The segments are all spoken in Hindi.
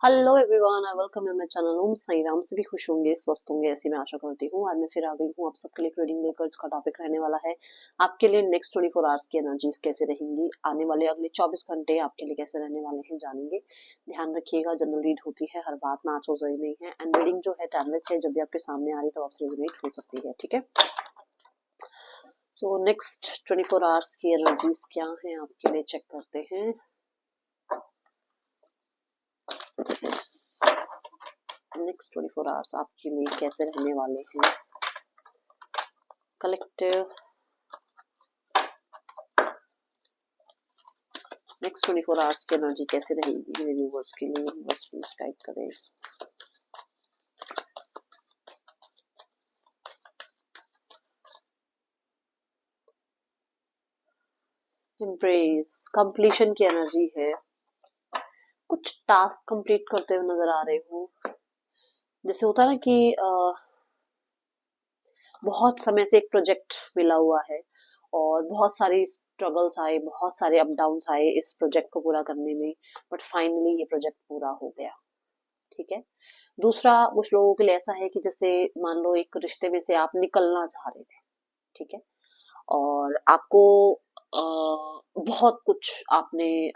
Hello everyone, I welcome you my channel. Om Sai Ram. सभी खुश होंगे, स्वस्थ होंगे, ऐसी मैं आशा करती हूँ। आज मैं फिर आ गई हूँ आप सबके लिए रीडिंग लेकर। इसका टॉपिक रहने वाला है आपके लिए नेक्स्ट 24 आवर्स की एनर्जीज कैसे रहेंगी, आने वाले अगले 24 घंटे आपके लिए कैसे रहने वाले हैं, जानेंगे। ध्यान रखिएगा, जनरल रीड होती है, हर बात मैच हो जरूरी नहीं है। एंड रीडिंग जो है टाइमलेस है, जब भी आपके सामने आ रही तो आपसे रेजोनेट हो सकती है, ठीक है। सो नेक्स्ट 24 आवर्स की एनर्जीज क्या है आपके लिए, चेक करते हैं। नेक्स्ट 24 आवर्स आपके लिए कैसे रहने वाले हैं। कलेक्टिव नेक्स्ट 24 आवर्स की एनर्जी कैसे रहेगी मेरे व्यूअर्स के लिए, बस प्लीज गाइड करें। एम्ब्रेस कंप्लीशन की एनर्जी है। कुछ टास्क कंप्लीट करते हुए नजर आ रहे हो। जैसे होता है ना कि बहुत समय से एक प्रोजेक्ट मिला हुआ है और बहुत सारी स्ट्रगल्स आए, बहुत सारे अप डाउन्स आए इस प्रोजेक्ट को पूरा करने में, बट फाइनली ये प्रोजेक्ट पूरा हो गया, ठीक है। दूसरा, कुछ लोगों के लिए ऐसा है कि जैसे मान लो एक रिश्ते में से आप निकलना चाह रहे थे, ठीक है, और आपको बहुत कुछ आपने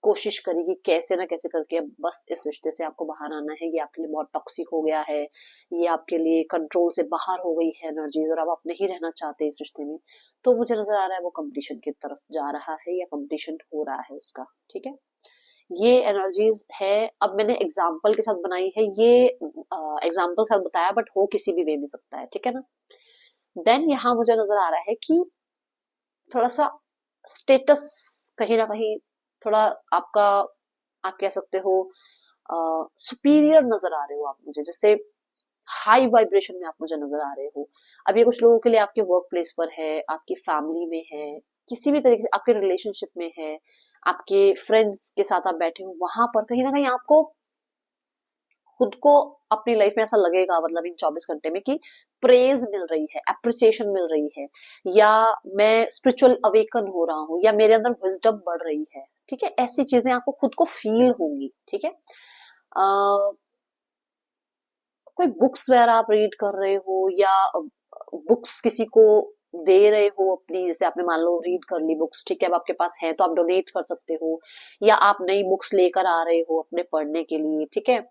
कोशिश करी कि कैसे ना कैसे करके अब बस इस रिश्ते से आपको बाहर आना है। ये आपके लिए बहुत टॉक्सिक हो गया है, ये आपके लिए कंट्रोल से बाहर हो गई है एनर्जीज, और अब आप नहीं रहना चाहते इस रिश्ते में। तो मुझे नजर आ रहा है वो कंप्लीशन की तरफ जा रहा है या कंप्लीशन हो रहा है उसका, ठीक है। ये एनर्जीज है। अब मैंने एग्जाम्पल के साथ बनाई है, ये एग्जाम्पल के साथ बताया, बट हो किसी भी वे में सकता है, ठीक है ना। देन यहाँ मुझे नजर आ रहा है कि थोड़ा सा स्टेटस कहीं ना कहीं थोड़ा आपका, आप कह सकते हो सुपीरियर नजर आ रहे हो आप मुझे, जैसे हाई वाइब्रेशन में आप मुझे नजर आ रहे हो। अब ये कुछ लोगों के लिए आपके वर्क प्लेस पर है, आपकी फैमिली में है, किसी भी तरीके से आपके रिलेशनशिप में है, आपके फ्रेंड्स के साथ आप बैठे हो, वहां पर कहीं ना कहीं आपको खुद को अपनी लाइफ में ऐसा लगेगा, मतलब इन 24 घंटे में, कि प्रेज मिल रही है, अप्रिसिएशन मिल रही है, या मैं स्पिरिचुअल अवेकन हो रहा हूँ, या मेरे अंदर विजडम बढ़ रही है, ठीक है। ऐसी चीजें आपको खुद को फील होंगी, ठीक है। कोई बुक्स वगैरह आप रीड कर रहे हो, या बुक्स किसी को दे रहे हो अपनी, जैसे आपने मान लो रीड कर ली बुक्स, ठीक है, अब आपके पास है तो आप डोनेट कर सकते हो, या आप नई बुक्स लेकर आ रहे हो अपने पढ़ने के लिए, ठीक है।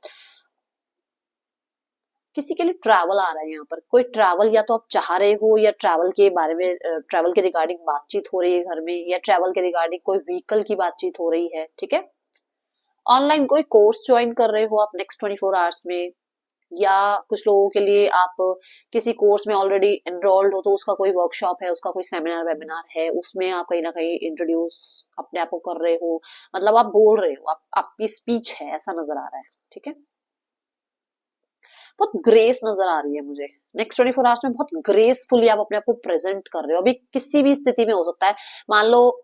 किसी के लिए ट्रैवल आ रहा है यहाँ पर, कोई ट्रैवल या तो आप चाह रहे हो, या ट्रैवल के बारे में, ट्रैवल के रिगार्डिंग बातचीत हो रही है घर में, या ट्रैवल के रिगार्डिंग कोई व्हीकल की बातचीत हो रही है, ठीक है। ऑनलाइन कोई कोर्स ज्वाइन कर रहे हो आप नेक्स्ट 24 आवर्स में, या कुछ लोगों के लिए आप किसी कोर्स में ऑलरेडी एनरोल्ड हो, तो उसका कोई वर्कशॉप है, उसका कोई सेमिनार वेबिनार है, उसमें आप कहीं ना कहीं इंट्रोड्यूस अपने आप को कर रहे हो, मतलब आप बोल रहे हो, आपकी स्पीच है, ऐसा नजर आ रहा है, ठीक है। बहुत ग्रेस नजर आ रही है मुझे नेक्स्ट 24 आवर्स में, बहुत ग्रेसफुली आप अपने आप को प्रेजेंट कर रहे हो। अभी किसी भी स्थिति में हो सकता है, मान लो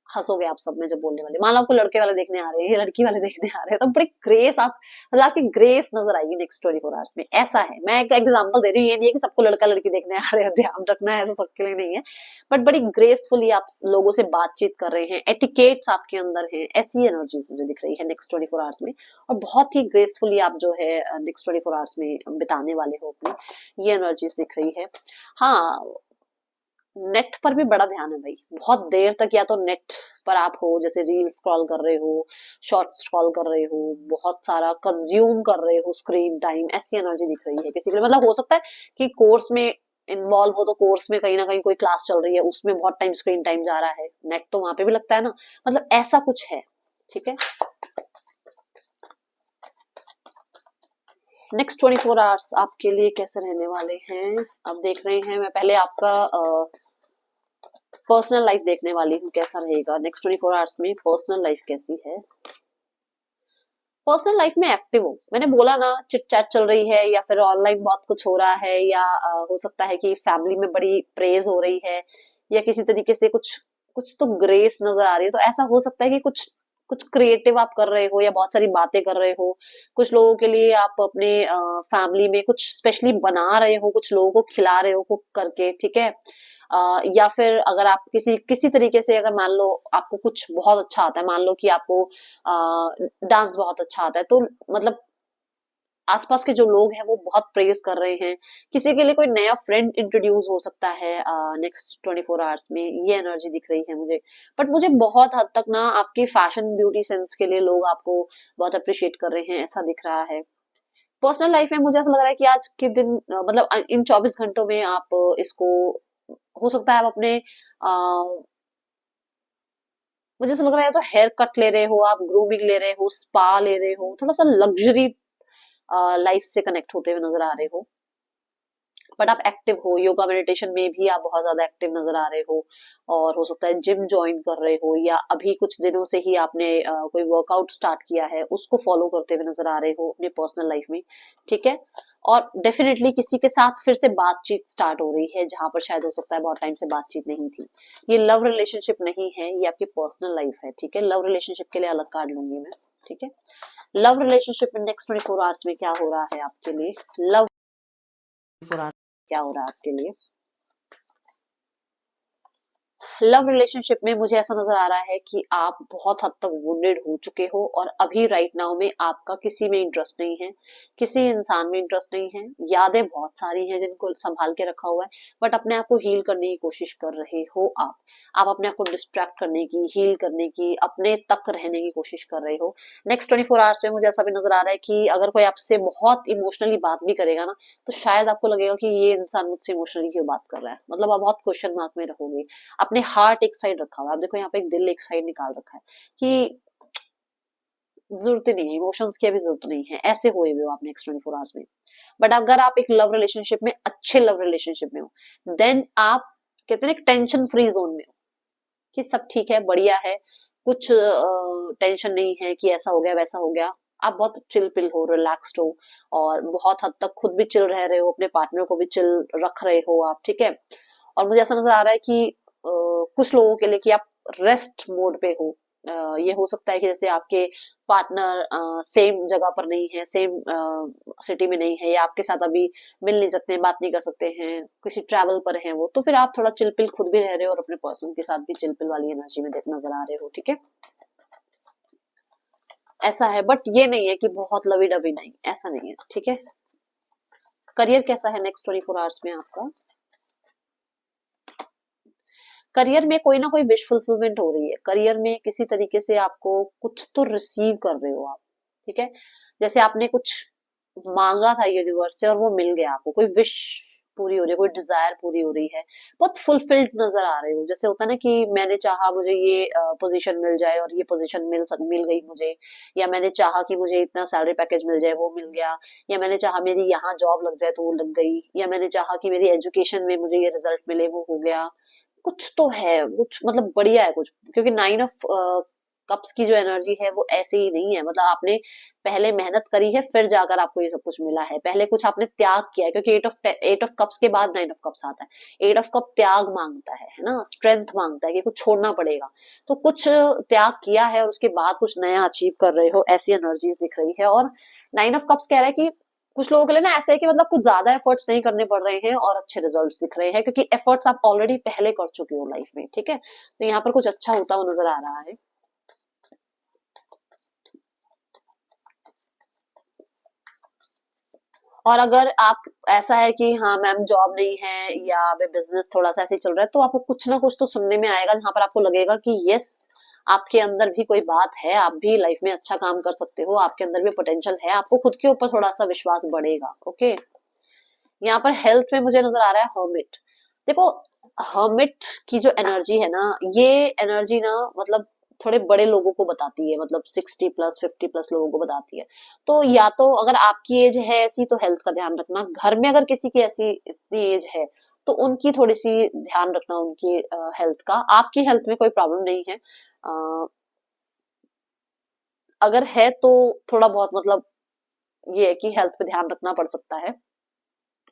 हंसोगे आप सब में जब बोलने वाले, मान लो आपको लड़के वाले देखने आ रहे हैं या लड़की वाले देखने आ रहे हैं, तो बड़ी ग्रेस आप, मतलब आपकी ग्रेस नजर आएगी नेक्स्ट 24 आवर्स में, ऐसा है। मैं एक एग्जांपल दे रही हूँ, ये नहीं है कि सबको लड़का लड़की देखने आ रहे हैं, ध्यान रखना है, ऐसा सबके लिए नहीं है, बट बड़ी ग्रेसफुली आप लोगों से बातचीत कर रहे हैं, एटिकेट्स आपके अंदर है, ऐसी एनर्जीज मुझे दिख रही है नेक्स्ट 24 आवर्स में। और बहुत ही ग्रेसफुली आप जो है नेक्स्ट 24 आवर्स में बिताने वाले हो अपनी, ये एनर्जीज दिख रही है। हाँ, नेट पर भी बड़ा ध्यान है भाई, बहुत देर तक या तो नेट पर आप हो, जैसे रील स्क्रॉल कर रहे हो, शॉर्ट स्क्रॉल कर रहे हो, बहुत सारा कंज्यूम कर रहे हो स्क्रीन टाइम, ऐसी एनर्जी दिख रही है किसी के लिए। मतलब हो सकता है कि कोर्स में इन्वॉल्व हो, तो कोर्स में कहीं ना कहीं कोई क्लास चल रही है, उसमें बहुत टाइम स्क्रीन टाइम जा रहा है, नेट तो वहां पे भी लगता है ना, मतलब ऐसा कुछ है, ठीक है। नेक्स्ट 24 आवर्स आपके लिए कैसे रहने वाले हैं अब देख रहे हैं। मैं पहले आपका पर्सनल लाइफ देखने वाली हूँ, कैसा रहेगा नेक्स्ट 24 आवर्स में, पर्सनल लाइफ कैसी है। पर्सनल लाइफ में एक्टिव हो, मैंने बोला ना, चिट चैट चल रही है, या फिर ऑनलाइन बहुत कुछ हो रहा है, या हो सकता है कि फैमिली में बड़ी प्रेज हो रही है, या किसी तरीके से कुछ कुछ तो ग्रेस नजर आ रही है, तो ऐसा हो सकता है कि कुछ कुछ क्रिएटिव आप कर रहे हो, या बहुत सारी बातें कर रहे हो। कुछ लोगों के लिए आप अपने फैमिली में कुछ स्पेशली बना रहे हो, कुछ लोगों को खिला रहे हो कुक करके, ठीक है। या फिर अगर आप किसी किसी तरीके से अगर मान लो आपको कुछ बहुत अच्छा आता है, मान लो कि आपको डांस बहुत अच्छा आता है, तो मतलब आसपास के जो लोग हैं वो बहुत प्रेज कर रहे हैं, किसी के लिए कोई नया फ्रेंड इंट्रोड्यूस हो सकता है नेक्स्ट 24 आवर्स में, ये एनर्जी दिख रही है मुझे। बट मुझे बहुत हद तक ना आपकी फैशन ब्यूटी सेंस के लिए लोग आपको बहुत अप्रिशिएट कर रहे हैं, ऐसा दिख रहा है। पर्सनल लाइफ में मुझे ऐसा लग रहा है कि आज के दिन मतलब इन 24 घंटों में आप इसको, हो सकता है आप अपने मुझे ऐसा लग रहा है तो हेयर कट ले रहे हो, आप ग्रूमिंग ले रहे हो, स्पा ले रहे हो, थोड़ा सा लग्जरी लाइफ से कनेक्ट होते हुए नजर आ रहे हो। बट आप एक्टिव हो, योगा मेडिटेशन में भी आप बहुत ज्यादा एक्टिव नजर आ रहे हो, और हो सकता है जिम ज्वाइन कर रहे हो, या अभी कुछ दिनों से ही आपने कोई वर्कआउट स्टार्ट किया है, उसको फॉलो करते हुए नजर आ रहे हो अपने पर्सनल लाइफ में। ठीक है। और डेफिनेटली किसी के साथ फिर से बातचीत स्टार्ट हो रही है, जहां पर शायद हो सकता है बहुत टाइम से बातचीत नहीं थी। ये लव रिलेशनशिप नहीं है, ये आपकी पर्सनल लाइफ है। ठीक है, लव रिलेशनशिप के लिए अलग कार्ड लूंगी मैं। ठीक है, लव रिलेशनशिप में नेक्स्ट 24 आवर्स में क्या हो रहा है आपके लिए, लव क्या हो रहा है आपके लिए। लव रिलेशनशिप में मुझे ऐसा नजर आ रहा है कि आप बहुत हद तक वुंडेड हो चुके हो, और अभी राइट नाउ में आपका किसी में इंटरेस्ट नहीं है, किसी इंसान में इंटरेस्ट नहीं है। यादें बहुत सारी हैं जिनको संभाल के रखा हुआ है, बट अपने आप को हील करने की कोशिश कर रहे हो आप अपने आप को डिस्ट्रैक्ट करने की, हील करने की, अपने तक रहने की कोशिश कर रहे हो। नेक्स्ट 24 आवर्स में मुझे ऐसा भी नजर आ रहा है कि अगर कोई आपसे बहुत इमोशनली बात भी करेगा ना, तो शायद आपको लगेगा कि ये इंसान मुझसे इमोशनली क्यों बात कर रहा है, मतलब आप बहुत क्वेश्चन मार्क में रहोगे। अपने हार्ट एक साइड रखा हुआ है, आप देखो यहाँ पे एक दिल एक साइड निकाल रखा है कि जरूरत ही नहीं है, इमोशंस की अभी जरूरत नहीं है, ऐसे हुए हुए हो आप नेक्स्ट 24 आवर्स में। बट अगर आप एक लव रिलेशनशिप में, अच्छे लव रिलेशनशिप में हो, देन आप कहते हैं टेंशन फ्री जोन में हो, कि सब ठीक है, बढ़िया है, कुछ टेंशन नहीं है कि ऐसा हो गया वैसा हो गया। आप बहुत चिल पिल हो, रिलैक्स्ड हो, और बहुत हद तक खुद भी चिल रह रहे हो, अपने पार्टनर को भी चिल रख रहे हो आप। ठीक है। और मुझे ऐसा नजर आ रहा है कि कुछ लोगों के लिए कि आप रेस्ट मोड पे हो। ये हो सकता है कि जैसे आपके पार्टनर सेम जगह पर नहीं है, सेम सिटी में नहीं है, या आपके साथ अभी मिल नहीं सकते हैं, बात नहीं कर सकते हैं, किसी ट्रैवल पर हैं वो, तो फिर आप थोड़ा चिलपिल खुद भी रह रहे हो और अपने पर्सन के साथ भी चिलपिल वाली एनर्जी में नजर आ रहे हो। ठीक है, ऐसा है। बट ये नहीं है कि बहुत लवी डवी, नहीं, ऐसा नहीं है। ठीक है। करियर कैसा है नेक्स्ट 24 आवर्स में आपका। करियर में कोई ना कोई विश फुलफिलमेंट हो रही है, करियर में किसी तरीके से आपको कुछ तो रिसीव कर रहे हो आप। ठीक है, जैसे आपने कुछ मांगा था यूनिवर्स से और वो मिल गया आपको, कोई विश पूरी हो रही है, कोई डिजायर पूरी हो रही है, बहुत फुलफिल्ड नजर आ रहे हो। जैसे होता है ना कि मैंने चाहा मुझे ये पोजीशन मिल जाए, और ये पोजीशन मिल गई मुझे, या मैंने चाहा कि मुझे इतना सैलरी पैकेज मिल जाए, वो मिल गया, या मैंने चाहा मेरी यहाँ जॉब लग जाए तो वो लग गई, या मैंने चाहा कि मेरी एजुकेशन में मुझे ये रिजल्ट मिले, वो हो गया। कुछ तो है, कुछ मतलब बढ़िया है कुछ, क्योंकि 9 ऑफ कप्स की जो एनर्जी है वो ऐसे ही नहीं है, मतलब आपने पहले मेहनत करी है, फिर जाकर आपको ये सब कुछ मिला है, पहले कुछ आपने त्याग किया है, क्योंकि एट ऑफ कप्स के बाद 9 ऑफ कप्स आता है। 8 ऑफ कप त्याग मांगता है ना, स्ट्रेंथ मांगता है कि कुछ छोड़ना पड़ेगा। तो कुछ त्याग किया है और उसके बाद कुछ नया अचीव कर रहे हो, ऐसी एनर्जीज दिख रही है। और 9 ऑफ कप्स कह रहा है कि कुछ लोगों के लिए ना ऐसा है कि मतलब कुछ ज्यादा एफर्ट्स नहीं करने पड़ रहे हैं और अच्छे रिजल्ट्स दिख रहे हैं, क्योंकि एफर्ट्स आप ऑलरेडी पहले कर चुके हो लाइफ में। ठीक है, तो यहाँ पर कुछ अच्छा होता हुआ नजर आ रहा है। और अगर आप, ऐसा है कि हाँ मैम जॉब नहीं है, या बिजनेस थोड़ा सा ऐसे ही चल रहा है, तो आपको कुछ ना कुछ तो सुनने में आएगा जहां पर आपको लगेगा कि यस, आपके अंदर भी कोई बात है, आप भी लाइफ में अच्छा काम कर सकते हो, आपके अंदर भी पोटेंशियल है, आपको खुद के ऊपर थोड़ा सा विश्वास बढ़ेगा। ओके। यहाँ पर हेल्थ में मुझे नजर आ रहा है हर्मिट। देखो, हर्मिट की जो एनर्जी है ना, ये एनर्जी ना मतलब थोड़े बड़े लोगों को बताती है, मतलब 60 प्लस 50 प्लस लोगों को बताती है। तो या तो अगर आपकी एज है ऐसी, तो हेल्थ का ध्यान रखना, घर में अगर किसी की ऐसी इतनी एज है, तो उनकी थोड़ी सी ध्यान रखना, उनकी हेल्थ का। आपकी हेल्थ में कोई प्रॉब्लम नहीं है, अ, अगर है तो थोड़ा बहुत मतलब ये है कि हेल्थ पे ध्यान रखना पड़ सकता है।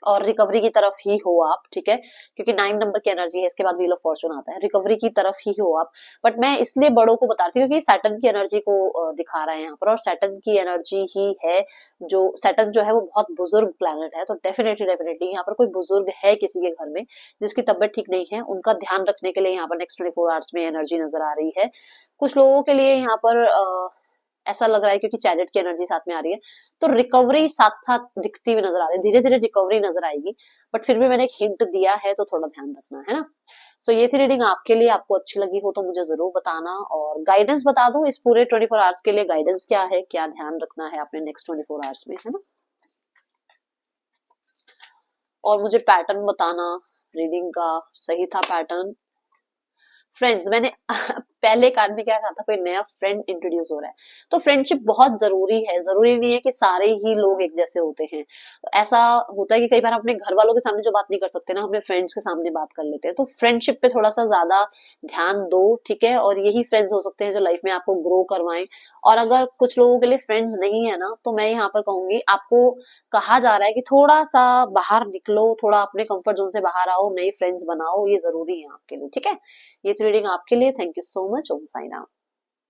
और रिकवरी की तरफ ही हो आप, ठीक है, क्योंकि 9 नंबर की एनर्जी है, इसके बाद व्हील ऑफ फॉर्चून आता है, रिकवरी की तरफ ही हो आप। बट मैं इसलिए बड़ों को बता रही हूँ क्योंकि सैटर्न की एनर्जी को दिखा रहा है यहाँ पर, और सैटर्न की एनर्जी ही है जो, सैटर्न जो है वो बहुत बुजुर्ग प्लैनेट है, तो डेफिनेटली डेफिनेटली यहाँ पर कोई बुजुर्ग है किसी के घर में जिसकी तबियत ठीक नहीं है, उनका ध्यान रखने के लिए यहाँ पर नेक्स्ट 24 आवर्स में एनर्जी नजर आ रही है। कुछ लोगों के लिए यहाँ पर ऐसा लग रहा है क्योंकि चैरिट की एनर्जी साथ में आ रही है, तो रिकवरी साथ साथ दिखती हुई नजर आ रही है, धीरे धीरे रिकवरी नजर आएगी। बट फिर भी मैंने एक हिंट दिया है तो थोड़ा ध्यान रखना है ना। सो ये थी रीडिंग आपके लिए, आपको अच्छी लगी हो तो मुझे जरूर बताना, और गाइडेंस बता दो इस पूरे 24 आवर्स के लिए, गाइडेंस क्या है, क्या ध्यान रखना है आपने नेक्स्ट 24 आवर्स में, है ना। और मुझे पैटर्न बताना रीडिंग का, सही था पैटर्न। फ्रेंड्स, मैंने पहले कार्ड में क्या कहा था, कोई नया फ्रेंड इंट्रोड्यूस हो रहा है, तो फ्रेंडशिप बहुत जरूरी है, जरूरी नहीं है कि सारे ही लोग एक जैसे होते हैं। तो ऐसा होता है कि कई बार हम अपने घर वालों के सामने जो बात नहीं कर सकते ना, अपने फ्रेंड्स के सामने बात कर लेते हैं, तो फ्रेंडशिप पे थोड़ा सा ज्यादा ध्यान दो, ठीक है, और यही फ्रेंड्स हो सकते हैं जो लाइफ में आपको ग्रो करवाएं। और अगर कुछ लोगों के लिए फ्रेंड्स नहीं है ना, तो मैं यहाँ पर कहूंगी, आपको कहा जा रहा है कि थोड़ा सा बाहर निकलो, थोड़ा अपने कंफर्ट जोन से बाहर आओ, नए फ्रेंड्स बनाओ, ये जरूरी है आपके लिए, ठीक है। ये रीडिंग आपके लिए, thank you so much, Om Sai Ram.